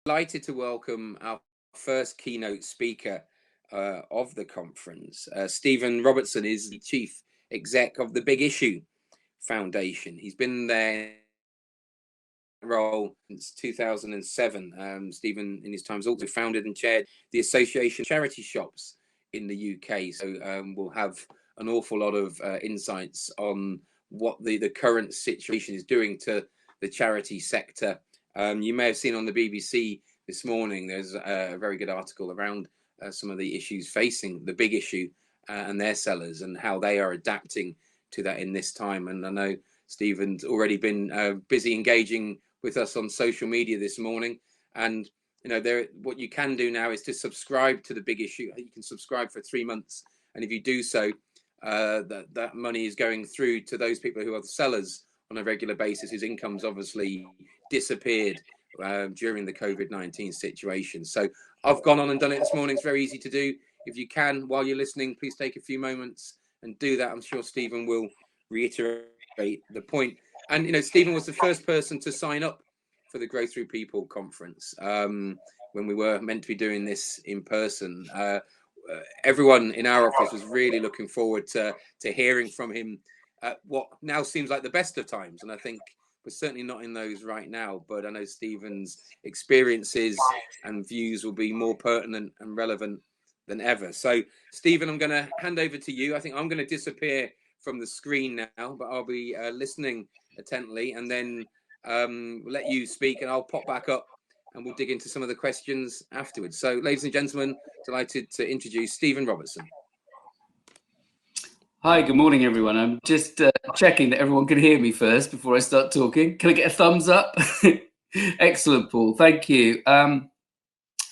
Delighted to welcome our first keynote speaker of the conference. Stephen Robertson is the chief exec of the Big Issue Foundation. He's been there role since 2007. Stephen, in his time, has also founded and chaired the Association of Charity Shops in the UK. So we'll have an awful lot of insights on what the current situation is doing to the charity sector. You may have seen on the BBC this morning, there's a very good article around some of the issues facing the Big Issue and their sellers and how they are adapting to that in this time. And I know Stephen's already been busy engaging with us on social media this morning. And what you can do now is to subscribe to the Big Issue. You can subscribe for 3 months, and if you do so, that money is going through to those people who are the sellers on a regular basis, whose income's obviously disappeared during the COVID-19 situation. So I've gone on and done it this morning. It's very easy to do. If you can, while you're listening, please take a few moments and do that. I'm sure Stephen will reiterate the point. And Stephen was the first person to sign up for the Grow Through People conference when we were meant to be doing this in person. Everyone in our office was really looking forward to hearing from him at what now seems like the best of times. And I think we're certainly not in those right now, but I know Stephen's experiences and views will be more pertinent and relevant than ever. So, Stephen, I'm going to hand over to you. I think I'm going to disappear from the screen now, but I'll be listening attentively, and then we'll let you speak, and I'll pop back up and we'll dig into some of the questions afterwards. So, ladies and gentlemen, delighted to introduce Stephen Robertson. Hi, good morning, everyone. I'm just checking that everyone can hear me first before I start talking. Can I get a thumbs up? Excellent, Paul. Thank you.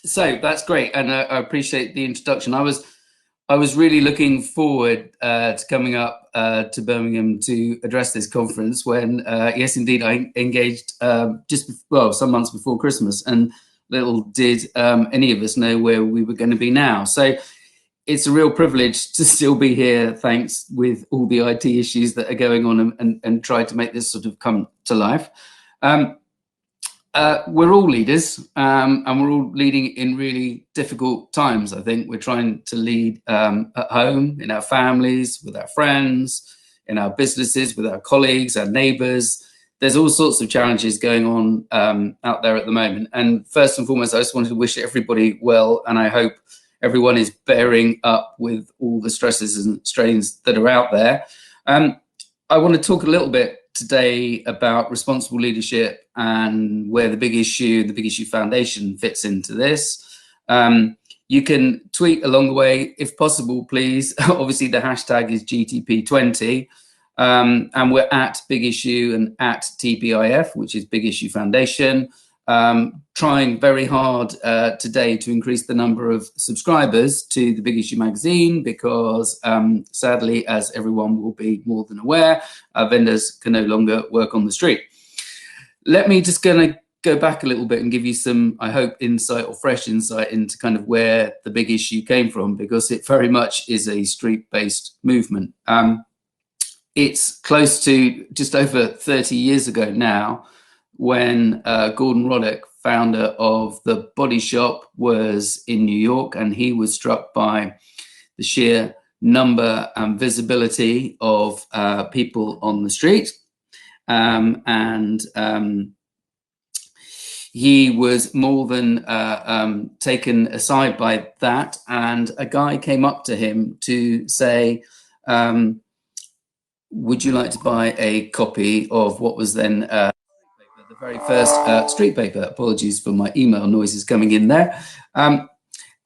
So that's great, and I appreciate the introduction. I was really looking forward to coming up to Birmingham to address this conference when, yes, indeed, I engaged some months before Christmas, and little did any of us know where we were going to be now. So it's a real privilege to still be here, thanks with all the IT issues that are going on, and try to make this sort of come to life. We're all leaders, and we're all leading in really difficult times. I think we're trying to lead at home, in our families, with our friends, in our businesses, with our colleagues, our neighbours. There's all sorts of challenges going on out there at the moment. And first and foremost, I just wanted to wish everybody well, and I hope everyone is bearing up with all the stresses and strains that are out there. I want to talk a little bit today about responsible leadership and where the Big Issue Foundation fits into this. You can tweet along the way, if possible, please. Obviously, the hashtag is GTP20. And we're at Big Issue and at TBIF, which is Big Issue Foundation. Trying very hard today to increase the number of subscribers to the Big Issue magazine because sadly, as everyone will be more than aware, our vendors can no longer work on the street. Let me just go back a little bit and give you some, I hope, insight or fresh insight into kind of where the Big Issue came from, because it very much is a street-based movement. It's close to just over 30 years ago now, when Gordon Roddick, founder of The Body Shop, was in New York, and he was struck by the sheer number and visibility of people on the street. He was more than taken aside by that, and a guy came up to him to say, would you like to buy a copy of what was then the very first street paper? Apologies for my email noises coming in there.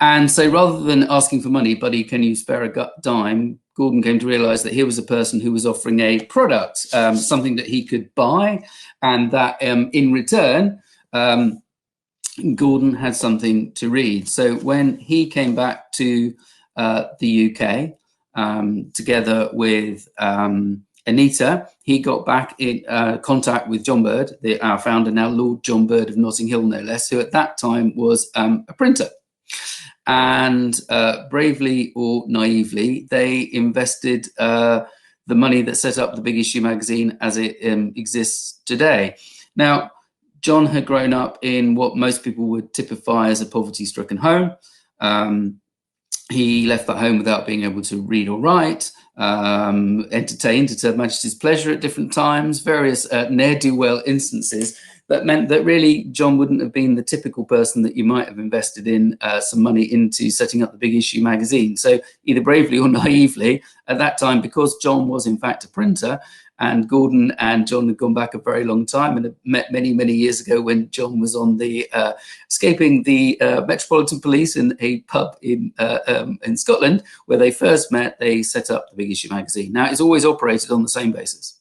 And so rather than asking for money, buddy, can you spare a dime? Gordon came to realize that here was a person who was offering a product, something that he could buy, and that in return, Gordon had something to read. So when he came back to the UK, together with Anita, he got back in contact with John Bird, our founder, now Lord John Bird of Notting Hill, no less, who at that time was a printer. And bravely or naively, they invested the money that set up the Big Issue magazine as it exists today. Now, John had grown up in what most people would typify as a poverty-stricken home. He left that home without being able to read or write, entertained at Her Majesty's pleasure at different times, various ne'er-do-well instances that meant that really John wouldn't have been the typical person that you might have invested in some money into setting up the Big Issue magazine. So either bravely or naively, at that time, because John was in fact a printer, and Gordon and John had gone back a very long time and had met many, many years ago when John was on the escaping the Metropolitan Police in a pub in Scotland, where they first met. They set up the Big Issue magazine. Now, it's always operated on the same basis.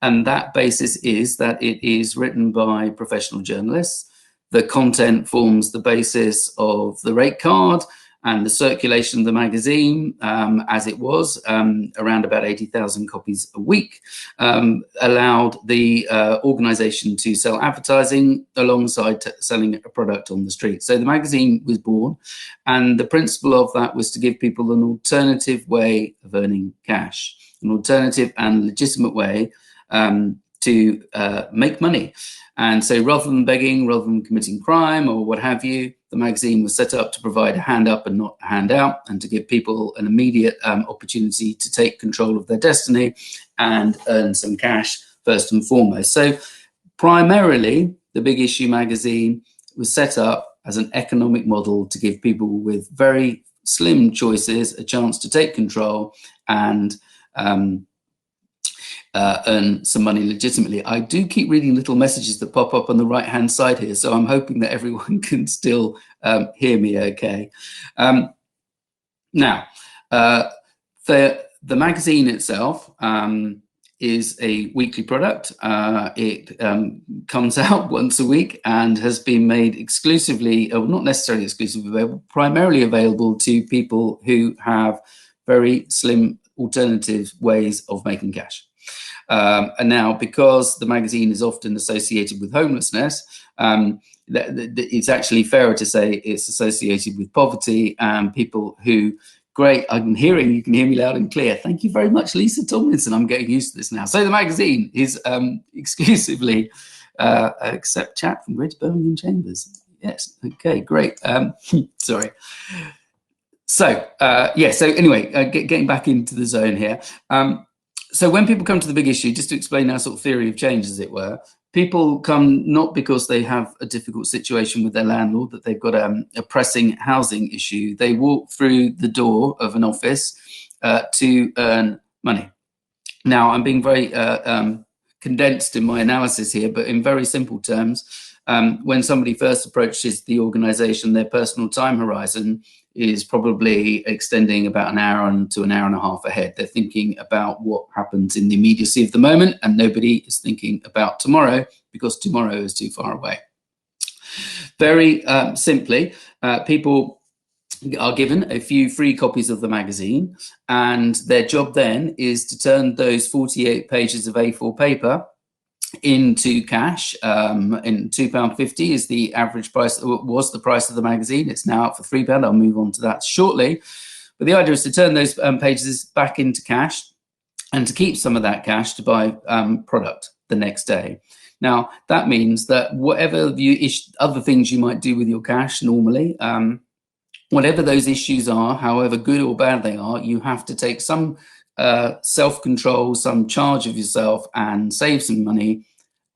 And that basis is that it is written by professional journalists. The content forms the basis of the rate card, and the circulation of the magazine, as it was, around about 80,000 copies a week, allowed the organisation to sell advertising alongside selling a product on the street. So the magazine was born, and the principle of that was to give people an alternative way of earning cash, an alternative and legitimate way to make money. And so rather than begging, rather than committing crime or what have you, the magazine was set up to provide a hand up and not a hand out, and to give people an immediate opportunity to take control of their destiny and earn some cash first and foremost. So primarily, the Big Issue magazine was set up as an economic model to give people with very slim choices a chance to take control and earn some money legitimately. I do keep reading little messages that pop up on the right-hand side here, so I'm hoping that everyone can still hear me okay. Now, the magazine itself is a weekly product. It comes out once a week and has been made exclusively, or not necessarily exclusively, but primarily available to people who have very slim alternative ways of making cash. And now, because the magazine is often associated with homelessness, it's actually fairer to say it's associated with poverty and people who, great, you can hear me loud and clear. Thank you very much, Lisa Tomlinson. I'm getting used to this now. So the magazine is exclusively, accept chat from Greater Birmingham Chambers. Yes, okay, great. Sorry. So, so anyway, getting back into the zone here. So when people come to the Big Issue, just to explain our sort of theory of change, as it were, people come not because they have a difficult situation with their landlord, that they've got a pressing housing issue. They walk through the door of an office to earn money. Now, I'm being very condensed in my analysis here, but in very simple terms, when somebody first approaches the organisation, their personal time horizon is probably extending about an hour to an hour and a half ahead. They're thinking about what happens in the immediacy of the moment, and nobody is thinking about tomorrow because tomorrow is too far away. Very simply, people are given a few free copies of the magazine, and their job then is to turn those 48 pages of A4 paper into cash. In £2.50 is the average price, was the price of the magazine. It's now up for £3. I'll move on to that shortly. But the idea is to turn those pages back into cash and to keep some of that cash to buy product the next day. Now, that means that whatever other things you might do with your cash normally, whatever those issues are, however good or bad they are, you have to take some self-control, some charge of yourself, and save some money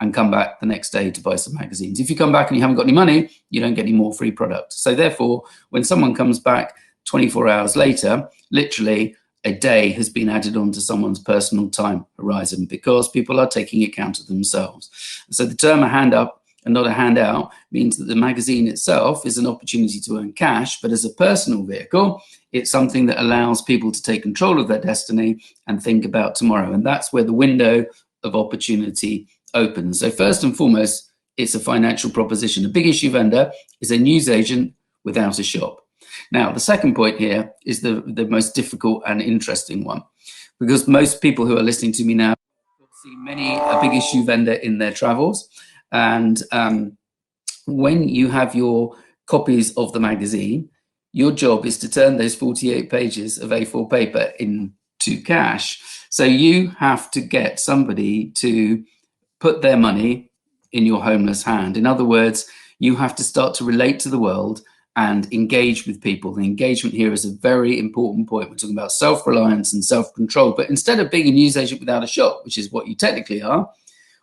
and come back the next day to buy some magazines. If you come back and you haven't got any money, you don't get any more free product. So therefore, when someone comes back 24 hours later, literally a day has been added onto someone's personal time horizon because people are taking account of themselves. So the term a hand up and not a handout means that the magazine itself is an opportunity to earn cash, but as a personal vehicle, it's something that allows people to take control of their destiny and think about tomorrow. And that's where the window of opportunity opens. So first and foremost, it's a financial proposition. A Big Issue vendor is a newsagent without a shop. Now, the second point here is the most difficult and interesting one, because most people who are listening to me now will see many a Big Issue vendor in their travels. And when you have your copies of the magazine, your job is to turn those 48 pages of A4 paper into cash. So you have to get somebody to put their money in your homeless hand. In other words, you have to start to relate to the world and engage with people. The engagement here is a very important point. We're talking about self-reliance and self-control. But instead of being a newsagent without a shop, which is what you technically are,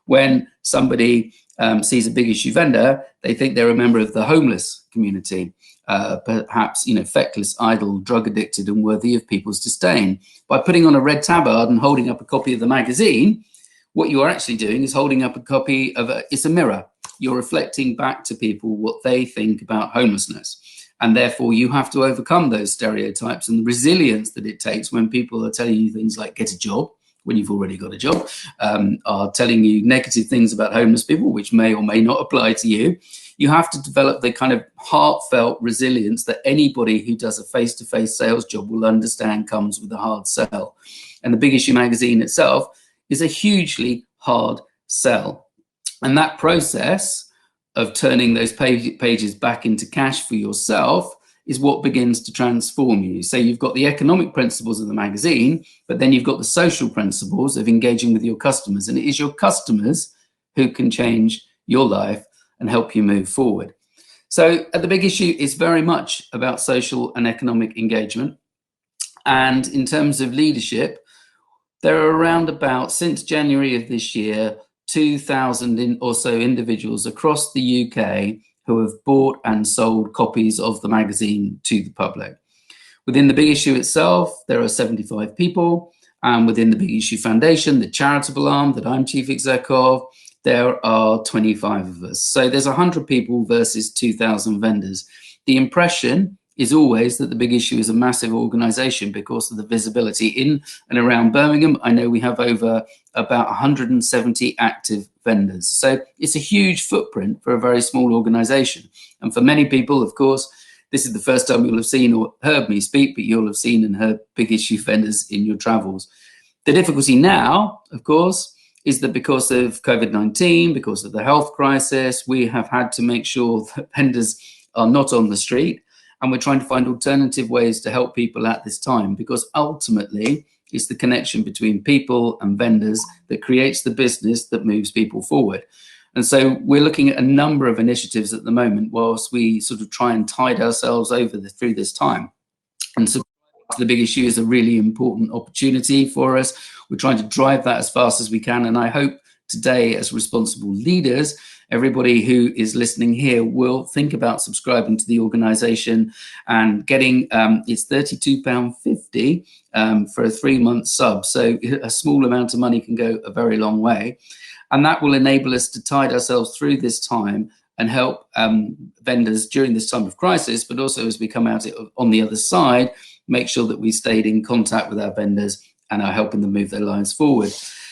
when somebody sees a big issue vendor, they think they're a member of the homeless community, perhaps, feckless, idle, drug addicted, and worthy of people's disdain. By putting on a red tabard and holding up a copy of the magazine, what you are actually doing is holding up a copy of it's a mirror. You're reflecting back to people what they think about homelessness. And therefore, you have to overcome those stereotypes and the resilience that it takes when people are telling you things like get a job, when you've already got a job, are telling you negative things about homeless people, which may or may not apply to you. You have to develop the kind of heartfelt resilience that anybody who does a face-to-face sales job will understand comes with a hard sell. And the Big Issue magazine itself is a hugely hard sell. And that process of turning those pages back into cash for yourself is what begins to transform you. So you've got the economic principles of the magazine, but then you've got the social principles of engaging with your customers. And it is your customers who can change your life and help you move forward. So at the Big Issue, it's very much about social and economic engagement. And in terms of leadership, there are around about, since January of this year, 2,000 or so individuals across the UK who have bought and sold copies of the magazine to the public. Within the Big Issue itself, there are 75 people. And within the Big Issue Foundation, the charitable arm that I'm chief exec of, there are 25 of us. So there's 100 people versus 2,000 vendors. The impression is always that the Big Issue is a massive organization because of the visibility in and around Birmingham. I know we have over about 170 active vendors. So it's a huge footprint for a very small organization. And for many people, of course, this is the first time you'll have seen or heard me speak, but you'll have seen and heard Big Issue vendors in your travels. The difficulty now, of course, is that because of COVID-19, because of the health crisis, we have had to make sure that vendors are not on the street. And we're trying to find alternative ways to help people at this time, because ultimately it's the connection between people and vendors that creates the business that moves people forward. And so we're looking at a number of initiatives at the moment whilst we sort of try and tide ourselves over through this time. And so the Big Issue is a really important opportunity for us. We're trying to drive that as fast as we can. And I hope today, as responsible leaders, everybody who is listening here will think about subscribing to the organization and getting it's £32.50 for a 3-month sub. So a small amount of money can go a very long way. And that will enable us to tide ourselves through this time and help vendors during this time of crisis, but also as we come out on the other side, make sure that we stayed in contact with our vendors and are helping them move their lives forward.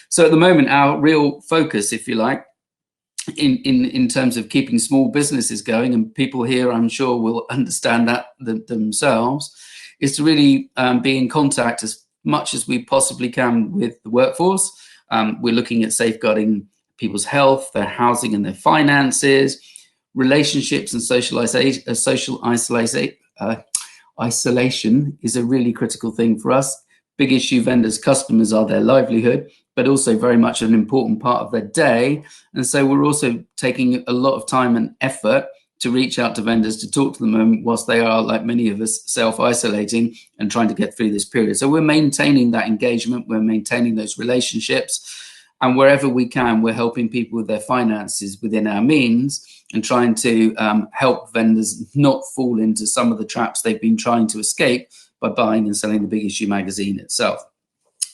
So at the moment, our real focus, if you like, in terms of keeping small businesses going, and people here I'm sure will understand that themselves, is to really be in contact as much as we possibly can with the workforce. We're looking at safeguarding people's health, their housing and their finances, relationships and social isolation is a really critical thing for us. Big Issue vendors' customers are their livelihood, but also very much an important part of their day. And so we're also taking a lot of time and effort to reach out to vendors, to talk to them whilst they are, like many of us, self-isolating and trying to get through this period. So we're maintaining that engagement, we're maintaining those relationships, and wherever we can, we're helping people with their finances within our means and trying to help vendors not fall into some of the traps they've been trying to escape by buying and selling the Big Issue magazine itself.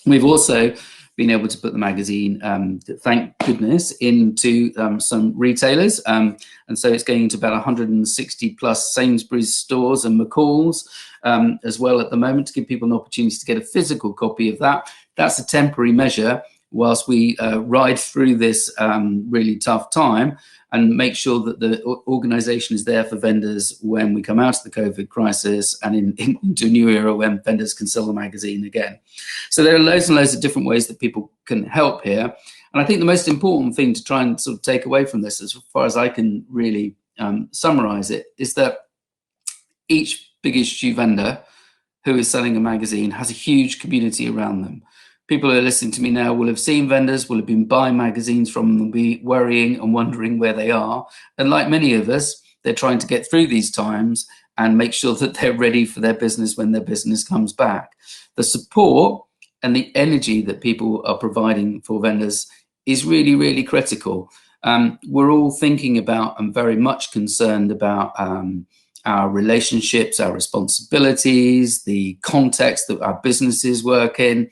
We've also been able to put the magazine, thank goodness, into some retailers. And so it's going into about 160 plus Sainsbury's stores and McCall's as well at the moment, to give people an opportunity to get a physical copy of that. That's a temporary measure whilst we ride through this really tough time and make sure that the organisation is there for vendors when we come out of the COVID crisis and into a new era when vendors can sell the magazine again. So there are loads and loads of different ways that people can help here. And I think the most important thing to try and sort of take away from this, as far as I can really summarise it, is that each Big Issue vendor who is selling a magazine has a huge community around them. people who are listening to me now will have seen vendors, will have been buying magazines from them, will be worrying and wondering where they are. And like many of us, they're trying to get through these times and make sure that they're ready for their business when their business comes back. The support and the energy that people are providing for vendors is really, really critical. We're all thinking about and very much concerned about our relationships, our responsibilities, the context that our businesses work in.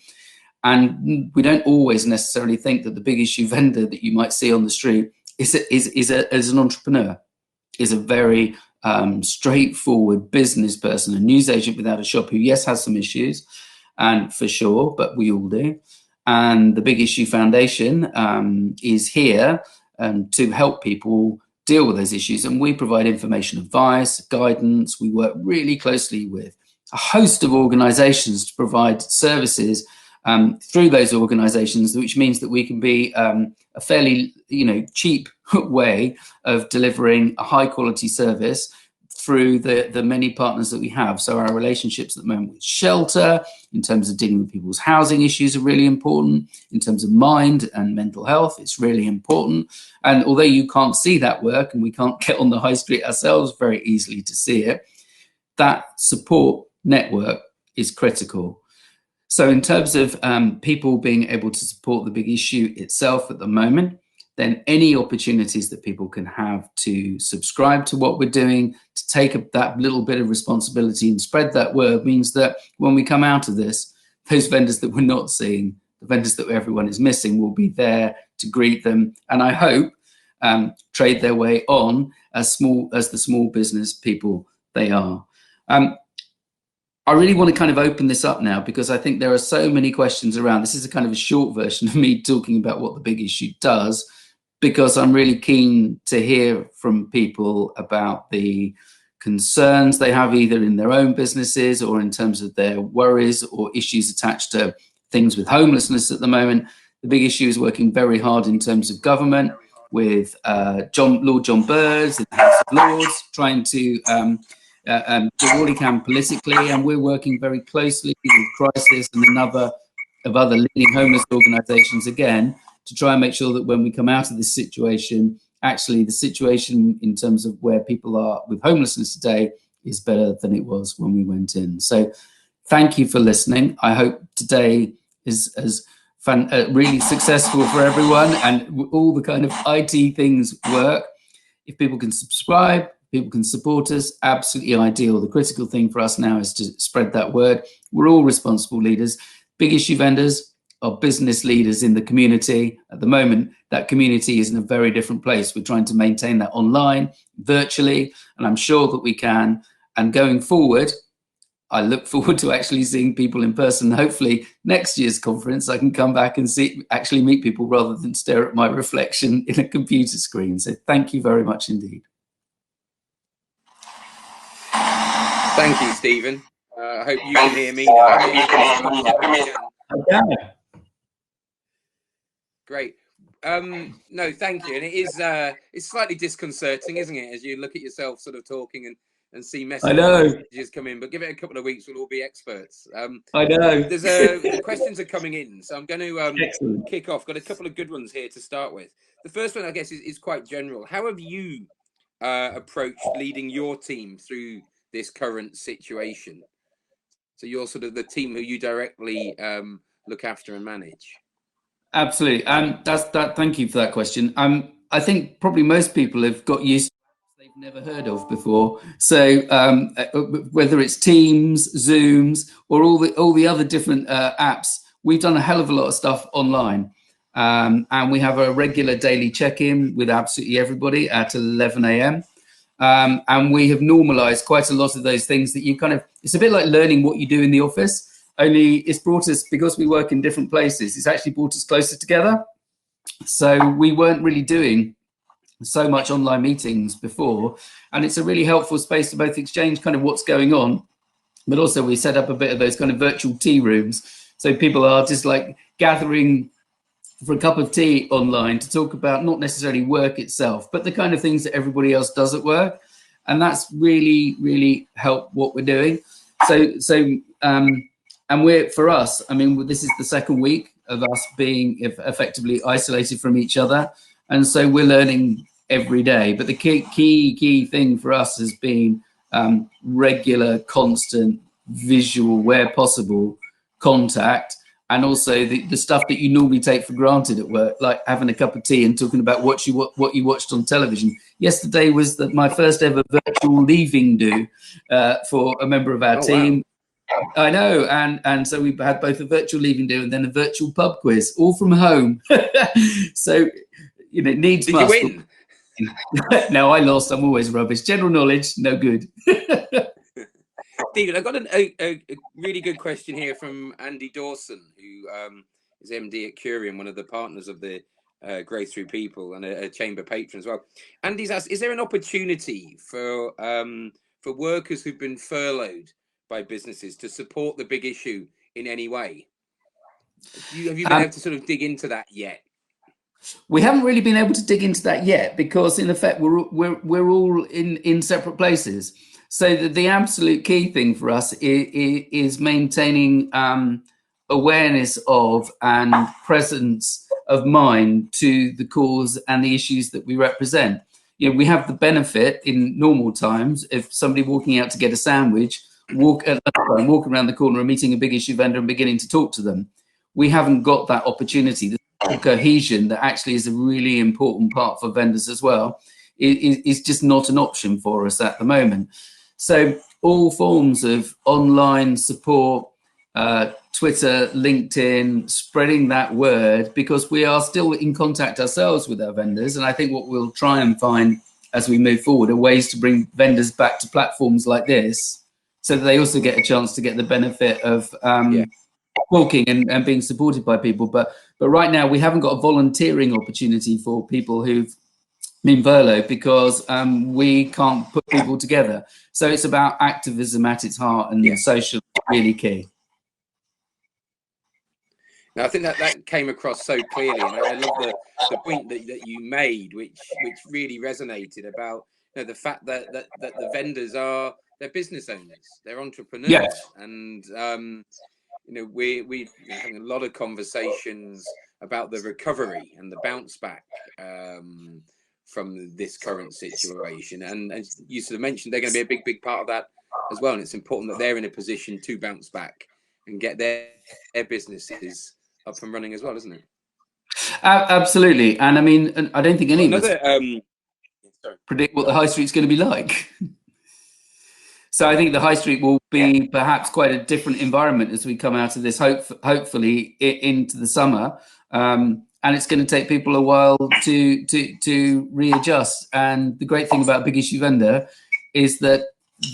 And we don't always necessarily think that the big issue vendor that you might see on the street is an entrepreneur, is a very straightforward business person, a newsagent without a shop who, yes, has some issues, and for sure, but we all do. And the Big Issue Foundation is here to help people deal with those issues. And we provide information, advice, guidance. We work really closely with a host of organizations to provide services through those organizations, which means that we can be a fairly cheap way of delivering a high quality service through the many partners that we have. So our relationships at the moment with Shelter, in terms of dealing with people's housing issues, are really important. In terms of mind and mental health, it's really important. And although you can't see that work, and we can't get on the high street ourselves very easily to see it, that support network is critical. So in terms of people being able to support the Big Issue itself at the moment, then any opportunities that people can have to subscribe to what we're doing, to take that little bit of responsibility and spread that word, means that when we come out of this, those vendors that we're not seeing, the vendors that everyone is missing, will be there to greet them, and I hope trade their way on as the small business people they are. I really want to kind of open this up now, because I think there are so many questions around. This is a kind of a short version of me talking about what the Big Issue does, because I'm really keen to hear from people about the concerns they have, either in their own businesses or in terms of their worries or issues attached to things with homelessness at the moment. The Big Issue is working very hard in terms of government with Lord John Birds in the House of Lords, trying to do all he can politically, and we're working very closely with Crisis and a number of other leading homeless organisations, again, to try and make sure that when we come out of this situation, actually the situation in terms of where people are with homelessness today is better than it was when we went in. So thank you for listening. I hope today is really successful for everyone, and all the kind of IT things work. If people can subscribe, people can support us, absolutely ideal. The critical thing for us now is to spread that word. We're all responsible leaders. Big Issue vendors are business leaders in the community. At the moment, that community is in a very different place. We're trying to maintain that online, virtually, and I'm sure that we can. And going forward, I look forward to actually seeing people in person. Hopefully next year's conference, I can come back and actually meet people rather than stare at my reflection in a computer screen. So thank you very much indeed. Thank you, Stephen. I hope you can hear me now. Great. No, thank you. And it is it's slightly disconcerting, isn't it, as you look at yourself sort of talking and see messages come in. But give it a couple of weeks, we'll all be experts. I know. The questions are coming in, so I'm going to kick off. Got a couple of good ones here to start with. The first one, I guess, is quite general. How have you approached leading your team through this current situation? So you're sort of the team who you directly look after and manage. Absolutely. Thank you for that question. I think probably most people have got used to they've never heard of before. So whether it's Teams, Zooms, or all the other different apps, we've done a hell of a lot of stuff online. And we have a regular daily check-in with absolutely everybody at 11 a.m. And we have normalized quite a lot of those things that you kind of, it's a bit like learning what you do in the office, only it's brought us, because we work in different places, it's actually brought us closer together. So we weren't really doing so much online meetings before, and it's a really helpful space to both exchange kind of what's going on, but also we set up a bit of those kind of virtual tea rooms. So people are just like gathering for a cup of tea online to talk about not necessarily work itself, but the kind of things that everybody else does at work. And that's really, really helped what we're doing. So for us, I mean, this is the second week of us being effectively isolated from each other. And so we're learning every day. But the key thing for us has been regular, constant, visual, where possible, contact. And also the stuff that you normally take for granted at work, like having a cup of tea and talking about what you watched on television. Yesterday was my first ever virtual leaving do for a member of our team. Wow. I know, and so we had both a virtual leaving do and then a virtual pub quiz, all from home. So, needs must. Did you win? No, I lost. I'm always rubbish. General knowledge, no good. Stephen, I've got a really good question here from Andy Dawson, who is MD at Curium, one of the partners of the Growth Through People and a chamber patron as well. Andy's asked, is there an opportunity for workers who've been furloughed by businesses to support the big issue in any way? Have you been able to sort of dig into that yet? We haven't really been able to dig into that yet because, in effect, we're all in separate places. So the absolute key thing for us is maintaining awareness of and presence of mind to the cause and the issues that we represent. We have the benefit in normal times if somebody walking out to get a sandwich, walking around the corner and meeting a big issue vendor and beginning to talk to them. We haven't got that opportunity. The cohesion that actually is a really important part for vendors as well is just not an option for us at the moment. So all forms of online support, Twitter, LinkedIn, spreading that word, because we are still in contact ourselves with our vendors. And I think what we'll try and find as we move forward are ways to bring vendors back to platforms like this so that they also get a chance to get the benefit of talking and being supported by people. But right now we haven't got a volunteering opportunity for people who've been furloughed because we can't put people together. So it's about activism at its heart, and social is really key. Now, I think that came across so clearly, and I love the point that you made, which really resonated about the fact that the vendors they're business owners, they're entrepreneurs, and we're having a lot of conversations about the recovery and the bounce back from this current situation, and as you sort of mentioned, they're going to be a big part of that as well, and it's important that they're in a position to bounce back and get their businesses up and running as well, isn't it? Absolutely. And I mean, I don't think any of us predict what the high street's going to be like. So I think the high street will be perhaps quite a different environment as we come out of this, hopefully into the summer. And it's going to take people a while to readjust. And the great thing about a big issue vendor is that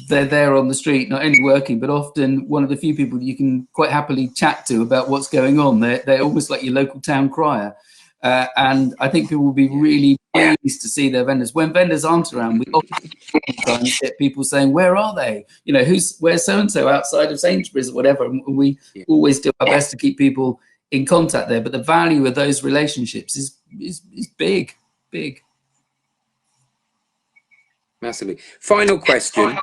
they're there on the street, not only working, but often one of the few people you can quite happily chat to about what's going on. They're almost like your local town crier. And I think people will be really pleased to see their vendors. When vendors aren't around, we often get people saying, where are they? Where's so-and-so outside of Sainsbury's or whatever. And we always do our best to keep people in contact there. But the value of those relationships is big. Massively. Final question.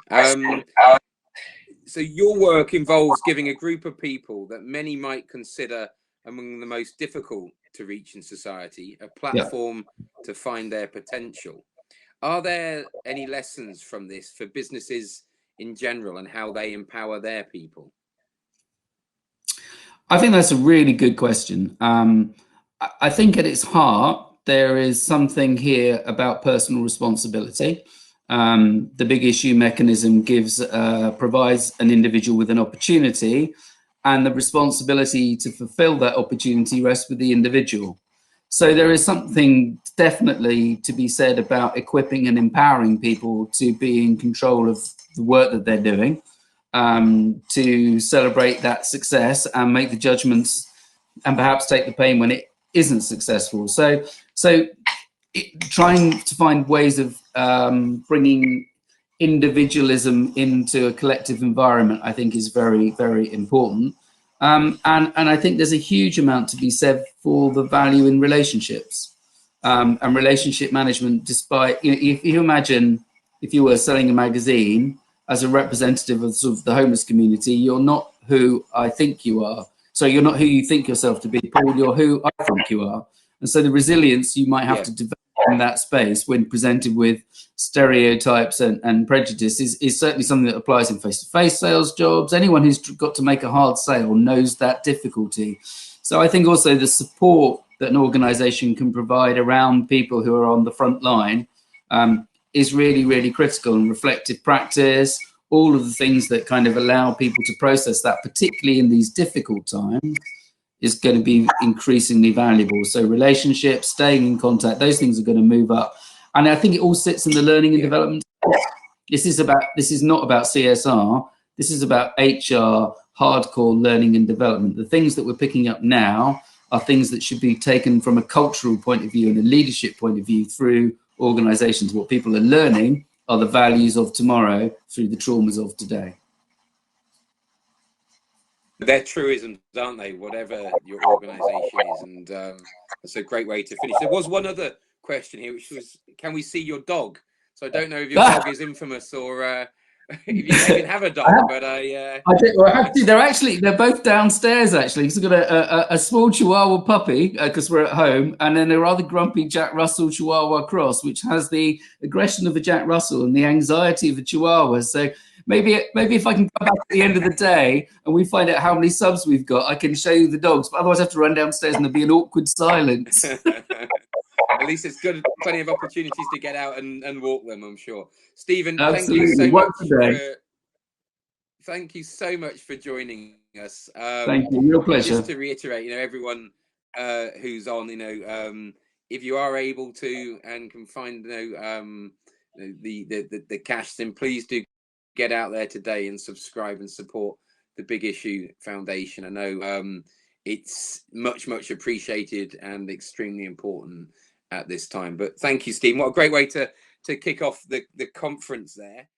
So your work involves giving a group of people that many might consider among the most difficult to reach in society a platform to find their potential. Are there any lessons from this for businesses in general and how they empower their people? I think that's a really good question. I think at its heart, there is something here about personal responsibility. The big issue mechanism provides an individual with an opportunity, and the responsibility to fulfill that opportunity rests with the individual. So there is something definitely to be said about equipping and empowering people to be in control of the work that they're doing, to celebrate that success and make the judgments and perhaps take the pain when it isn't successful. So trying to find ways of bringing individualism into a collective environment, I think, is very, very important. And I think there's a huge amount to be said for the value in relationships and relationship management. Despite, if you imagine if you were selling a magazine as a representative of sort of the homeless community, you're not who I think you are. So you're not who you think yourself to be, Paul. You're who I think you are. And so the resilience you might have to develop in that space when presented with stereotypes and prejudice is certainly something that applies in face-to-face sales jobs. Anyone who's got to make a hard sale knows that difficulty. So I think also the support that an organization can provide around people who are on the front line is really, really critical, and reflective practice, all of the things that kind of allow people to process that, particularly in these difficult times, is going to be increasingly valuable. So relationships, staying in contact, those things are going to move up. And I think it all sits in the learning and development. This is not about CSR. This is about HR, hardcore learning and development. The things that we're picking up now are things that should be taken from a cultural point of view and a leadership point of view through organizations. What people are learning are the values of tomorrow through the traumas of today. They're truisms, aren't they? Whatever your organisation is, and that's a great way to finish. There was one other question here, which was, can we see your dog? So I don't know if your dog is infamous or if you can have a dog, but they're both downstairs actually. Because we've got a small Chihuahua puppy because we're at home, and then a rather grumpy Jack Russell Chihuahua cross, which has the aggression of a Jack Russell and the anxiety of a Chihuahua. So maybe if I can come back at the end of the day and we find out how many subs we've got, I can show you the dogs. But otherwise, I have to run downstairs and there'll be an awkward silence. At least it's good, plenty of opportunities to get out and walk them, I'm sure. Stephen, Absolutely. thank you so much for joining us. Thank you, real pleasure. Just to reiterate, everyone who's on, if you are able to and can find the cash, then please do get out there today and subscribe and support the Big Issue Foundation. I know it's much appreciated and extremely important at this time. But thank you, Stephen. What a great way to kick off the conference there.